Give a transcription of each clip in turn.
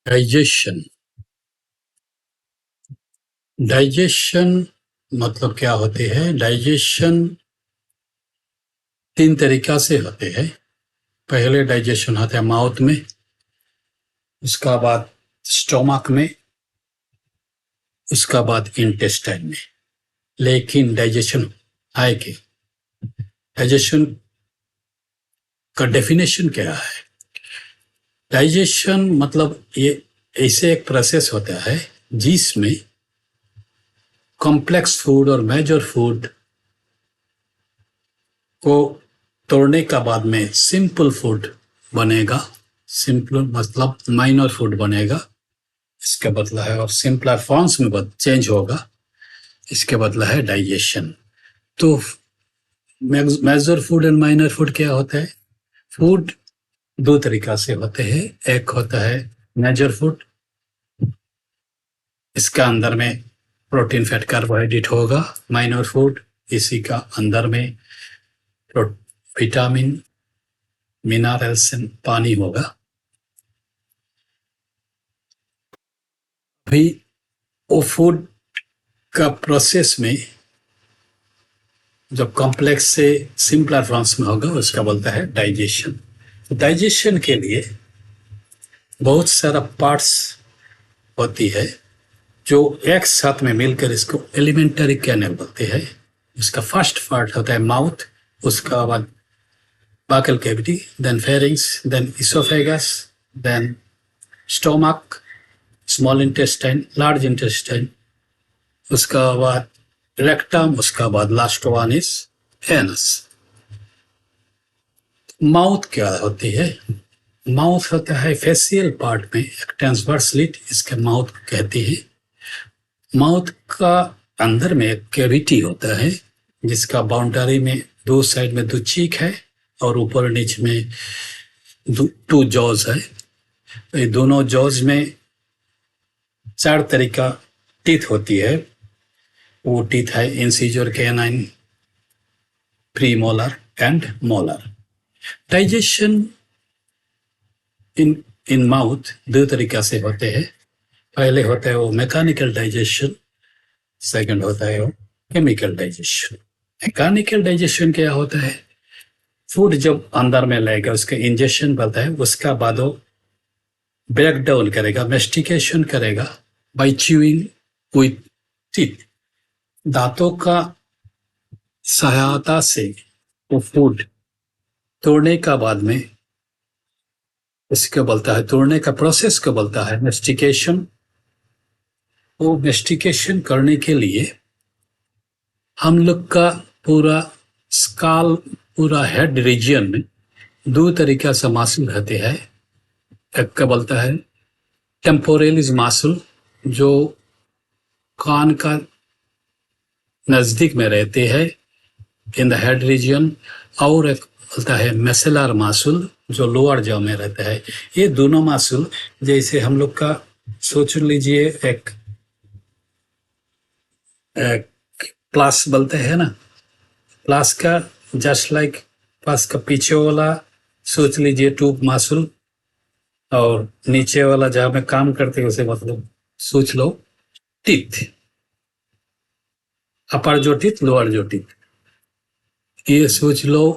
Digestion. Digestion मतलब क्या होते हैं? डाइजेशन 3 तरीका से होते हैं। पहले डाइजेशन होता है माउथ में, उसका बाद स्टोमक में, उसका बाद इंटेस्टाइन में। लेकिन डाइजेशन है कि डाइजेशन का डेफिनेशन क्या है? डाइजेशन मतलब ये ऐसे एक प्रोसेस होता है जिसमें कॉम्प्लेक्स फूड और मेजर फूड को तोड़ने का बाद में सिंपल फूड बनेगा। सिंपल मतलब माइनर फूड बनेगा, इसका बदला है, और सिंपलर फॉर्म्स में चेंज होगा, इसके बदला है डाइजेशन। तो major food and minor food क्या होता है? फूड 2 तरीका से होते हैं। एक होता है मेजर फूड, इसका अंदर में प्रोटीन, फैट, कार्बोहाइड्रेट होगा। माइनर फूड, इसी का अंदर में विटामिन, मिनरल्स, पानी होगा। भी वो फूड का प्रोसेस में जब कॉम्प्लेक्स से सिंपलर फॉर्म्स में होगा, उसका बोलता है डाइजेशन। तो डाइजेशन के लिए बहुत सारा पार्ट्स होती है जो एक साथ में मिलकर इसको एलिमेंटरी कैनल बोलते हैं। उसका फर्स्ट पार्ट होता है माउथ, उसका बाद buccal cavity, then pharynx, then esophagus, then stomach, small intestine, large intestine, उसका बाद रेक्टम, उसका बाद last one is anus. Mouth क्या होती है? माउथ होता है फेसियल पार्ट में एक ट्रांसवर्स स्लिट, इसके माउथ कहते हैं। माउथ का अंदर में एक कैविटी होता है जिसका बाउंड्री में 2 साइड में 2 चीक है और ऊपर नीचे में 2 जॉज है। ये दोनों जॉज में 4 तरीका टीथ होती है। वो टीथ है incisor, canine, premolar and molar. Digestion in mouth 2 तरीका से होते हैं। पहले होता है वो मैकेनिकल डाइजेशन, सेकंड होता है वो केमिकल डाइजेशन। मैकेनिकल डाइजेशन क्या होता है? फूड जब अंदर में लेगा, उसका इंजेक्शन बोलता है, उसका बाद वो ब्रेक डाउन करेगा, मेस्टिकेशन करेगा बाय च्यूइंग विथ टीथ। दांतों का सहायता से वो फूड तोड़ने का बाद में इसको बोलता है, तोड़ने का प्रोसेस को बोलता है मेस्टिकेशन। वो मेस्टिकेशन करने के लिए हम लोग का पूरा स्काल, पूरा हेड रीजन में 2 तरीका से मांसल रहते हैं। एक का बोलता है टेम्पोरलिस मांसल, जो कान का नजदीक में रहते हैं इन द हेड रीजन, और एक बोलता है मेसेलर मांसल जो लोअर जॉ में रहता है। ये दोनों मांसल जैसे हम लोग का, सोच लीजिए एक प्लस बोलते हैं ना, प्लस का जस्ट लाइक प्लस का पीछे वाला सोच लीजिए ट्यूब मांसल, और नीचे वाला जहां में काम करते हैं उसे मतलब सोच लो टीथ, अपर जो टीथ, लोअर जो टीथ। ये सोच लो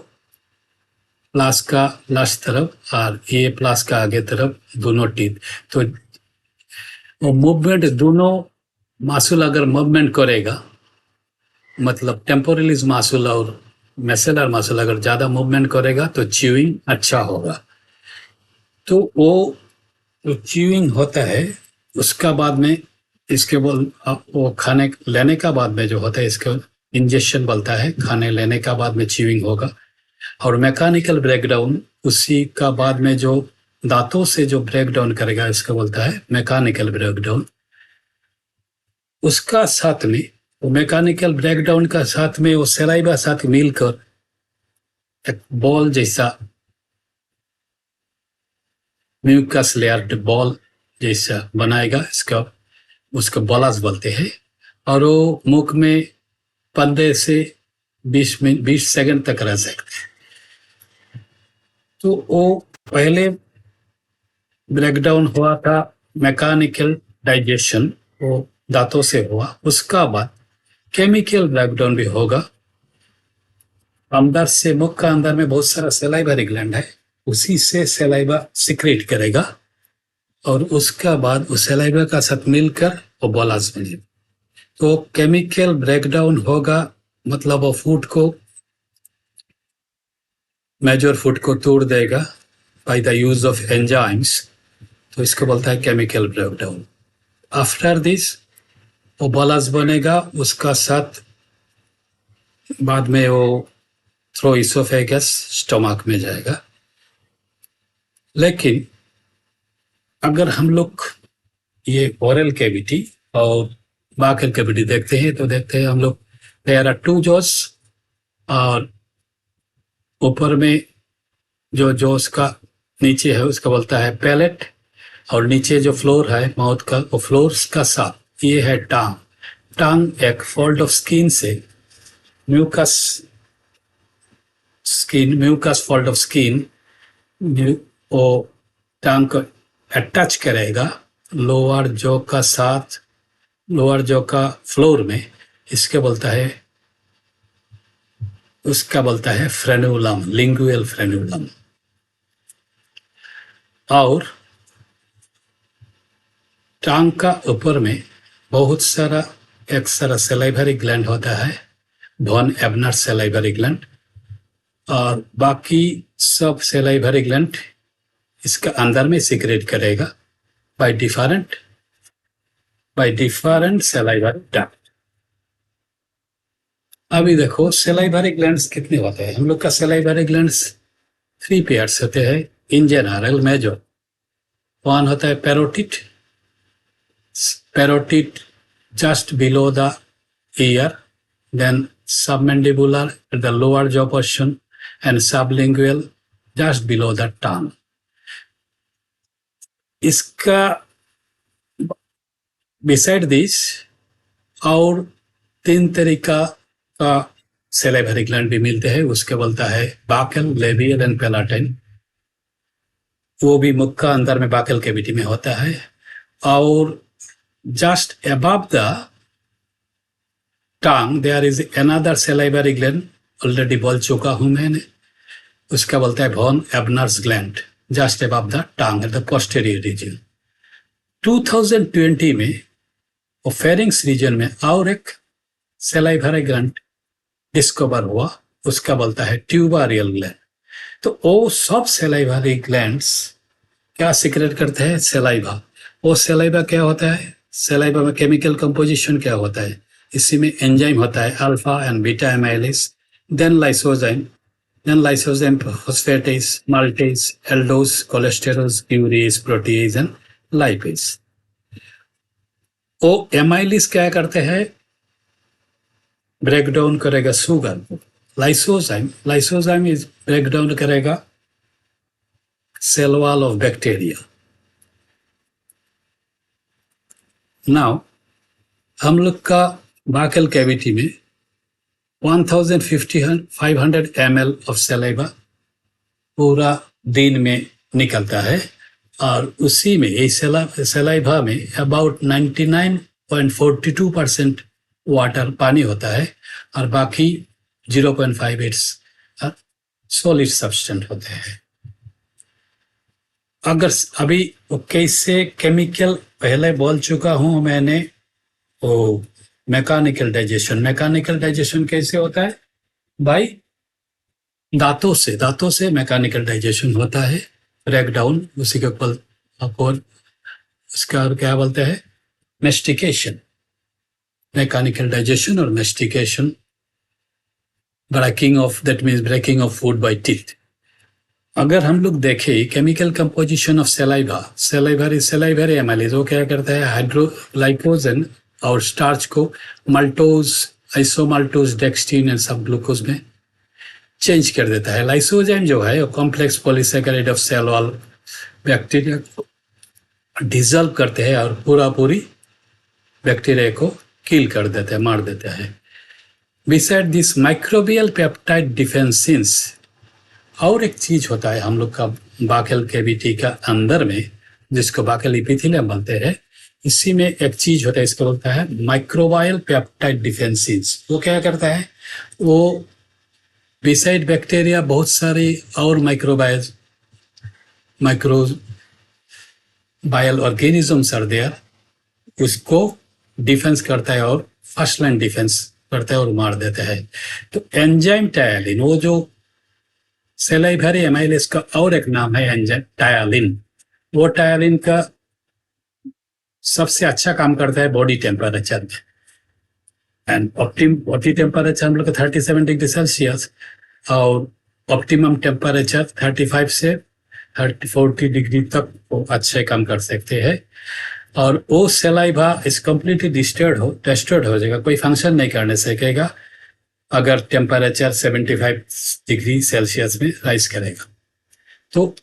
प्लस का लास्ट तरफ और ये प्लस का आगे तरफ, दोनों टीथ। तो वो मूवमेंट, दोनों मांसल अगर मूवमेंट करेगा, मतलब टेम्पोरलिस मांसल और मेसेलर मांसल अगर ज्यादा मूवमेंट करेगा तो च्यूइंग अच्छा होगा। तो वो जो च्यूइंग होता है उसका बाद में इसके वो खाने लेने का बाद में जो होता है इसका इंजेक्शन बोलता है। खाने लेने का बाद में च्यूइंग होगा। और मैकेनिकल ब्रेकडाउन उसी का बाद में जो दांतों से जो ब्रेकडाउन करेगा, इसका बोलता है मैकेनिकल ब्रेकडाउन। उसका साथ में वो मैकेनिकल ब्रेकडाउन का साथ में वो सलाइवा साथ मिलकर एक बॉल जैसा, म्यूकस लेयर बॉल जैसा बनाएगा, इसका उसको बॉलस बोलते हैं। और वो मुख में 15 से 20 सेकंड तक रह सकते हैं। तो वो पहले ब्रेकडाउन हुआ था मैकेनिकल डाइजेशन वो दांतों से हुआ, उसका बाद केमिकल ब्रेकडाउन भी होगा। अंदर से मुख का अंदर में बहुत सारा सलाइवरी ग्लैंड है, उसी से सलाइवा सिक्रेट करेगा और उसका बाद उस सलाइवा का साथ मिलकर वो बॉलस बनेगा। तो केमिकल ब्रेकडाउन होगा, मतलब वो फूड को, मेजर फूड को तोड़ देगा by the use of enzymes, तो इसको बोलता है केमिकल ब्रेकडाउन। आफ्टर दिस वो बॉलस बनेगा, उसका साथ बाद में वो थ्रू इसोफेगस स्टमक में जाएगा। लेकिन अगर हम लोग ये ओरल कैविटी और बाकल कैविटी देखते हैं तो देखते हैं हम लोग देयर आर टू जॉस, और ऊपर में जो जॉस का नीचे है उसका बोलता है पैलेट, और नीचे जो फ्लोर है माउथ का, वो फ्लोर्स का साथ ये है टांग। टांग एक फोल्ड ऑफ स्किन से म्यूकस फोल्ड ऑफ स्किन वो टांग को अटैच करेगा लोअर जॉ का साथ, लोअर जॉ का फ्लोर में। उसका बोलता है फ्रेनुलम, लिंगुअल फ्रेनुलम। और टांग का ऊपर में बहुत सारा एक्स्ट्रा सलाइवरी ग्लैंड होता है, वॉन एबनर सलाइवरी ग्लैंड, और बाकी सब सलाइवरी ग्लैंड इसका अंदर में सिक्रेट करेगा बाय डिफरेंट सलाइवरी डक्ट। अभी देखो सलाइवरी ग्लैंड्स कितने होते हैं। हम लोग का सलाइवरी ग्लैंड्स 3 पेयर्स होते हैं इन जनरल। मेजर वन होता है parotid just below the ear, then submandibular at the lower jaw portion, and sublingual just below the tongue. इसका बिसाइड दिस और 3 तरीका का सलाइवरी ग्लैंड भी मिलते हैं, उसके बोलता है बाकल, लेबियल एंड पैलाटाइन। वो भी मुख का अंदर में बाकल कैविटी में होता है। और just above the tongue there is another salivary gland, already बोल चुका हूं मैंने, उसका बोलता है von Ebner's gland, just above the tongue at the posterior region. 2020 में वो फेरिंग्स रीजन में और एक सलाइवरी ग्लैंड डिस्कवर हुआ, उसका बोलता है ट्यूबारियल ग्लैंड। तो वो सब सलाइवरी ग्लैंड्स क्या सिक्रेट करते हैं? सलाइवा। वो सलाइवा क्या होता है? सलाइवा में केमिकल कंपोजिशन क्या होता है? इसी में एंजाइम होता है, alpha and beta amylase, then lysozyme phosphatase, maltase, aldose, cholesterase, urease, protease and lipase. वो एमाइलेज क्या करते हैं? ब्रेकडाउन करेगा शुगर को। लाइसोजाइम इज ब्रेकडाउन करेगा cell wall of bacteria. Now हम लोग का बाकल कैविटी में 1500 ml ऑफ सलाइवा पूरा दिन में निकलता है, और उसी में ये सलाइवा में अबाउट 99.42% वाटर, पानी होता है, और बाकी 0.58 सॉलिड सब्सटेंस होते हैं। अगर अभी वो कैसे केमिकल, पहले बोल चुका हूं मैंने, वो मैकेनिकल डाइजेशन कैसे होता है? भाई दांतों से मैकेनिकल डाइजेशन होता है, ब्रेकडाउन, उसी के ऊपर उसका क्या बोलते हैं? मेस्टिकेशन। मैकेनिकल डाइजेशन और mastication, breaking of food by teeth. अगर हम लोग देखें chemical composition of salivary amylase, वो क्या करता है? हाइड्रोग्लाइकोजन और स्टार्च को मल्टोज, आइसोमाल्टोज, डेक्सट्रीन एंड सब ग्लूकोज में चेंज कर देता है। लाइसोजाइम जो है वो complex polysaccharide of cell wall bacteria को डिजॉल्व करते हैं और पूरी बैक्टीरिया को किल कर देते हैं, मार देते हैं। बिसाइड दिस माइक्रोबियल पेप्टाइड डिफेंसिन्स, और एक चीज होता है हम लोग का बाकल कैविटी का अंदर में, जिसको बाकल इपिथेलियम बोलते हैं, इसी में एक चीज होता है, इसको बोलता है माइक्रोबायल पेप्टाइड डिफेंसेस। वो क्या करता है, वो बिसाइड बैक्टीरिया बहुत सारे और माइक्रोबायल ऑर्गेनिजम्स आर देयर, उसको डिफेंस करता है और फर्स्ट लाइन डिफेंस करता है और मार देता है। तो एंजाइम टायलिन, वो जो सेलाइवरी एमाइलेज का और एक नाम है एंजाइम टायलिन, वो टायलिन का सबसे अच्छा काम करता है बॉडी टेम्परेचर में। एंड बॉडी टेम्परेचर हम लोग 37 डिग्री सेल्सियस और ऑप्टिमम टेम्परेचर 35 से 40 डिग्री तक वो अच्छे काम कर सकते हैं। और वो सेलाइवा इस कम्प्लीटली डिस्टर्ड हो जाएगा, कोई फंक्शन नहीं करने सकेगा अगर टेम्परेचर 75 डिग्री सेल्सियस में राइज करेगा। तो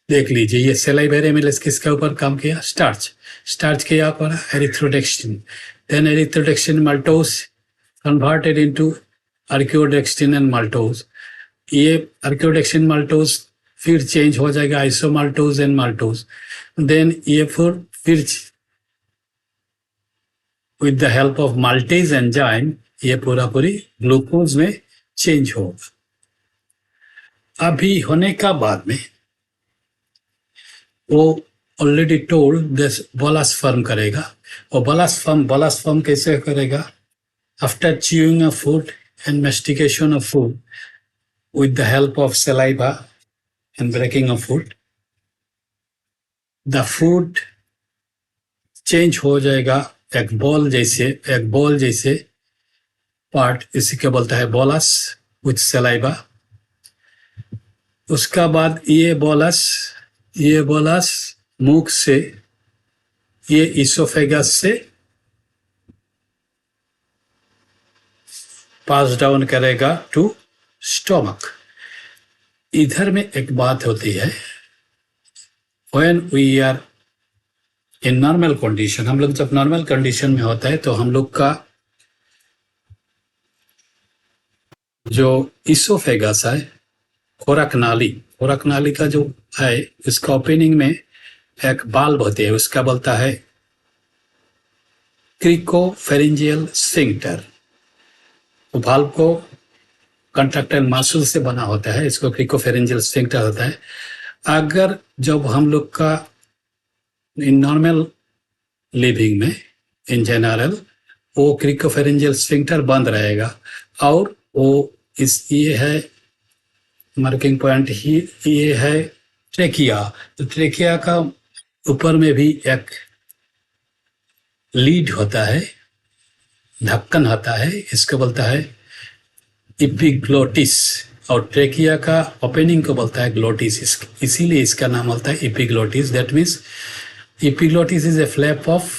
देख लीजिए, ये सेलाइवरी एमाइलेज किसके ऊपर काम किया, स्टार्च के यहाँ पर erythrodextrin, then erythrodextrin maltose converted into achroodextrin and maltose. ये आर्कियोडेक्सिन माल्टोज फिर चेंज हो जाएगा आइसोमाल्टोज एंड माल्टोज, देन ये फिर with the help of maltase enzyme ये पूरी ग्लूकोज में चेंज होगा। अभी होने का बाद में वो already told this bolus form करेगा, और बोलस फॉर्म कैसे करेगा, after chewing a food and mastication of food with the help of saliva and breaking of food, the food change हो जाएगा एक बॉल जैसे पार्ट, इसी के बोलता है बोलस विथ सलाइवा। उसका बाद ये बोलस मुख से ये इसोफेगस से पास डाउन करेगा टू स्टोमक। इधर में एक बात होती है, when we are in normal condition, हम लोग जब नॉर्मल कंडीशन में होता है तो हम लोग का जो इसोफेगस है, खोराक नाली का जो है, इसका ओपनिंग में एक बाल्ब होती है, उसका बोलता है क्रिकोफेरिंजियल स्फिंक्टर। वो बाल्ब को कंट्रैक्टाइल मसल से बना होता है, इसको क्रिकोफेरिंजियल स्फिंक्टर होता है। अगर जब हम लोग का इन नॉर्मल लिविंग में इन जनरल वो क्रिकोफेरिंजियल स्फिंक्टर बंद रहेगा, और वो ये है मार्किंग पॉइंट ही, ये है ट्रेकिया। तो ट्रेकिया का ऊपर में भी एक लीड होता है, ढक्कन होता है, इसको बोलता है इपिग्लोटिस, और ट्रेकिया का ओपनिंग को बोलता है ग्लोटिस, इसीलिए इसका नाम होता है epiglottis. That means epiglottis is a flap of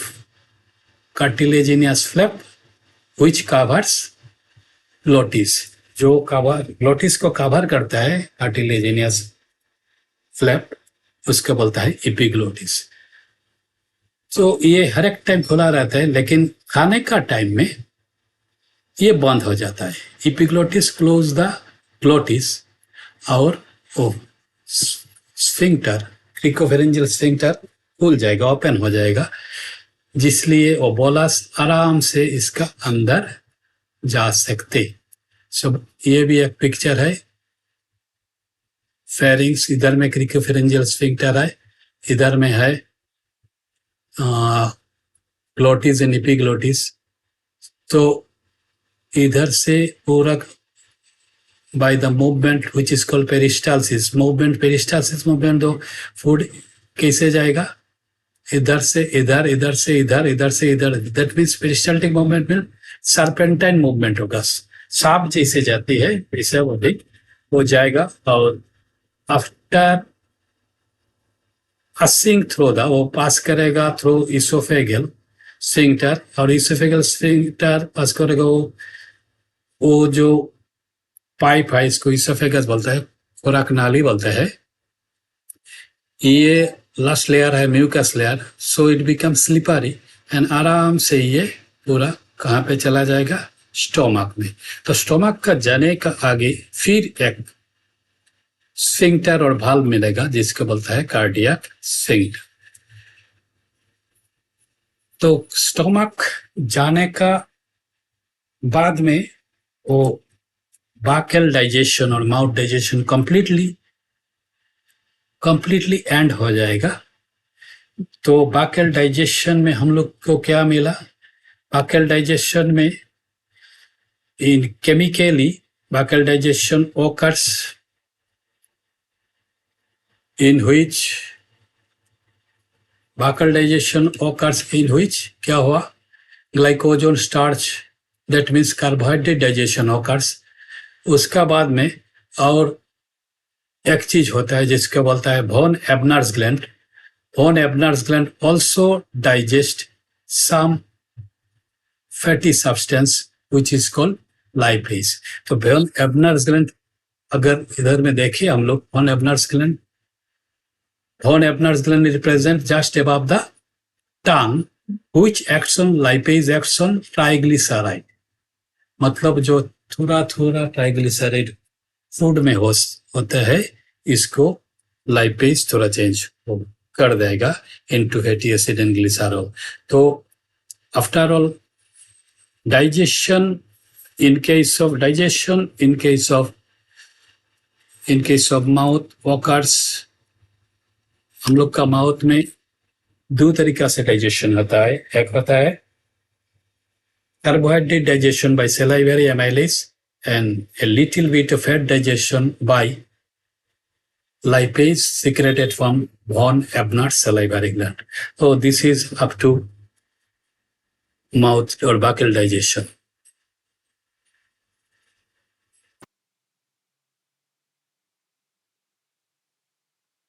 cartilaginous flap which covers glottis. जो ग्लोटिस को कवर करता है कार्टिलेजिनियस फ्लैप, उसको बोलता है इपिग्लोटिस। तो ये हर एक टाइम खुला रहता है, लेकिन खाने का टाइम में ये बंद हो जाता है। इपिग्लोटिस क्लोज द ग्लोटिस, और वो स्फिंक्टर क्रिकोफेरिंजियल स्फिंक्टर खुल जाएगा, ओपन हो जाएगा, जिसलिए वो बोलस आराम से इसका अंदर जा सकते। सब ये भी एक पिक्चर है, फेरिंग्स इधर में क्रिकोफेरिंजियल स्फिंक्टर है, इधर में है ग्लोटिस एंड इपिग्लोटिस। तो इधर से पूरा by the movement which is called peristalsis movement, दो फूड कैसे जाएगा, इधर से इधर, इधर से इधर, इधर से इधर। दैट मीन्स पेरिस्टाल्टिक मूवमेंट में सर्पेंटाइन मूवमेंट होगा, सांप जैसे जाती है वैसे वो जाएगा। और आफ्टर पासिंग थ्रू द, वो पास करेगा थ्रू इसोफेगल स्फिंक्टर, और इसोफेगल स्फिंक्टर पास करेगा वो जो पाइप है, इसको इसोफेगस बोलता है, खुराक नाली बोलता है। ये लास्ट लेयर है mucus layer, so it become slippery and आराम से ये पूरा कहाँ पे चला जाएगा, स्टोमक में। तो स्टोमक का जाने का आगे फिर एक स्फिंक्टर और भाल्व मिलेगा जिसको बोलता है कार्डियक स्फिंक्टर। तो स्टोमक जाने का बाद में वो बाकेल डाइजेशन और माउथ डाइजेशन कंप्लीटली एंड हो जाएगा। तो बाकेल डाइजेशन में हम लोग को क्या मिला? बाकेल डाइजेशन में in chemically buccal digestion occurs in which buccal digestion occurs in which क्या हुआ? Glycogen starch, that means carbohydrate digestion occurs। उसका बाद में और एक चीज होता है जिसको बोलता है von Ebner's gland. Von Ebner's gland also digest some fatty substance which is called lipase. तो वॉन एबनर्स ग्लैंड अगर इधर में देखें हम लोग, von Ebner's gland represent just above the tongue which acts on lipase acts on triglyceride. मतलब जो थोड़ा ट्राइग्लिसराइड फूड में होता है, इसको लाइपेज थोड़ा चेंज कर देगा into fatty acid and glycerol. तो after all digestion in case of mouth occurs, हम लोग का माउथ में दो तरीका से डाइजेशन होता है। एक होता है carbohydrate digestion bye salivary amylase and a little bit of fat digestion by lipase secreted from von Ebner's salivary gland. So this is up to mouth or buccal digestion.